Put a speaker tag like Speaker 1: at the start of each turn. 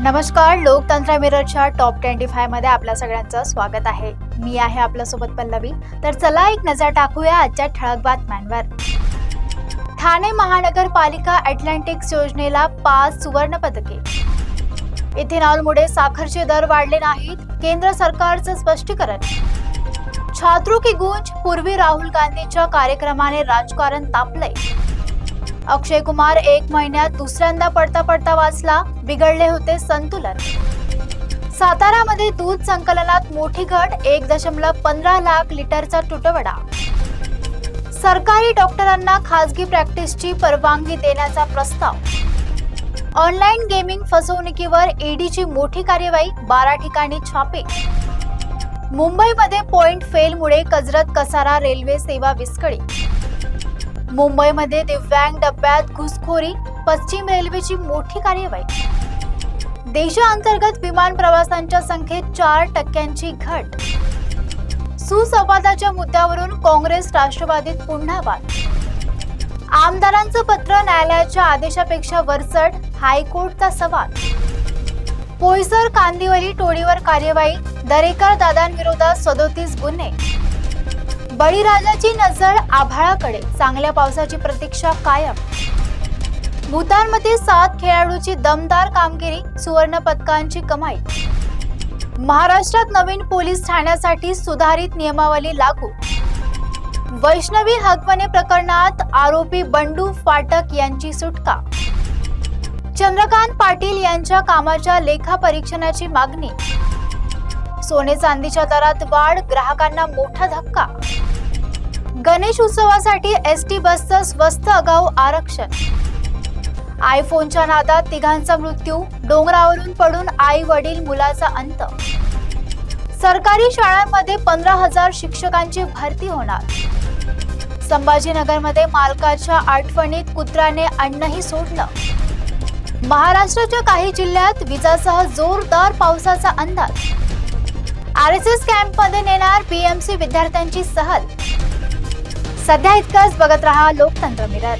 Speaker 1: नमस्कार, लोकतंत्र मिररच्या टॉप 25 मध्ये आपल्या सगळ्यांचं स्वागत आहे. मी आहे आपल्यासोबत पल्लवी. तर चला एक नजर टाकूया आजच्या ठळक बातम्यांवर. ठाणे महानगरपालिका अटलांटिक्स योजनेला 5 सुवर्ण पदके. इथेनॉलमुळे साखरचे दर वाढले नाहीत, केंद्र सरकारचं स्पष्टीकरण. छात्रों की गूंज, पूर्वी राहुल गांधीच्या कार्यक्रमाने राजकारण तापलंय. अक्षय कुमार 1 महिन्यात दुसऱ्यांदा पडता वाचला, बिघडले होते संतुलन. सातारामध्ये दूध संकलनात मोठी घट, 1.15 लाख लिटरचा तुटवडा. सरकारी डॉक्टरांना खासगी प्रॅक्टिसची परवानगी देण्याचा प्रस्ताव. ऑनलाईन गेमिंग फसवणुकीवर ईडीची मोठी कार्यवाही, 12 ठिकाणी छापे. मुंबईमध्ये पॉइंट फेलमुळे कर्जत कसारा रेल्वे सेवा विस्कळीत. मुंबईमध्ये दिव्यांग डब्यात घुसखोरी, पश्चिम रेल्वेची मोठी कार्यवाही. देशांतर्गत विमान प्रवासांच्या संख्येत 4% घट. सुसंवादाच्या मुद्द्यावरून काँग्रेस राष्ट्रवादीत पुन्हा वाद. आमदारांचं पत्र न्यायालयाच्या आदेशापेक्षा वरचढ, हायकोर्टचा सवाल. पोयसर कांदिवली टोळीवर कार्यवाही, दरेकर दादांविरोधात 37 गुन्हे. बळीराजाची नजर आभाळाकडे, चांगल्या पावसाची प्रतीक्षा कायम. भूतानमध्ये 7 खेळाडूंची दमदार कामगिरी, सुवर्ण पदकांची कमाई. महाराष्ट्रात नवीन पोलीस ठाण्यासाठी सुधारित नियमावली लागू. वैष्णवी हगवणे प्रकरणात आरोपी बंडू फाटक यांची सुटका. चंद्रकांत पाटील यांच्या कामाच्या लेखापरीक्षणाची मागणी. सोने चांदीच्या दरात वाढ, ग्राहकांना मोठा धक्का. गणेश उत्सवासाठी एसटी बसचं स्वस्त आगाऊ आरक्षण. आयफोनच्या नादात तिघांचा मृत्यू, डोंगरावरून पडून आई वडील मुलाचा अंत. सरकारी शाळांमध्ये 15,000 शिक्षकांची भरती होणार. संभाजीनगरमध्ये मालकाच्या आठवणीत कुत्र्याने अन्नही सोडलं. महाराष्ट्राच्या काही जिल्ह्यात विजासह जोरदार पावसाचा अंदाज. RSS कॅम्पमध्ये नेणार PMC विद्यार्थ्यांची सहल. सध्या इतकंच. बघत रहा लोकतंत्र मिरर.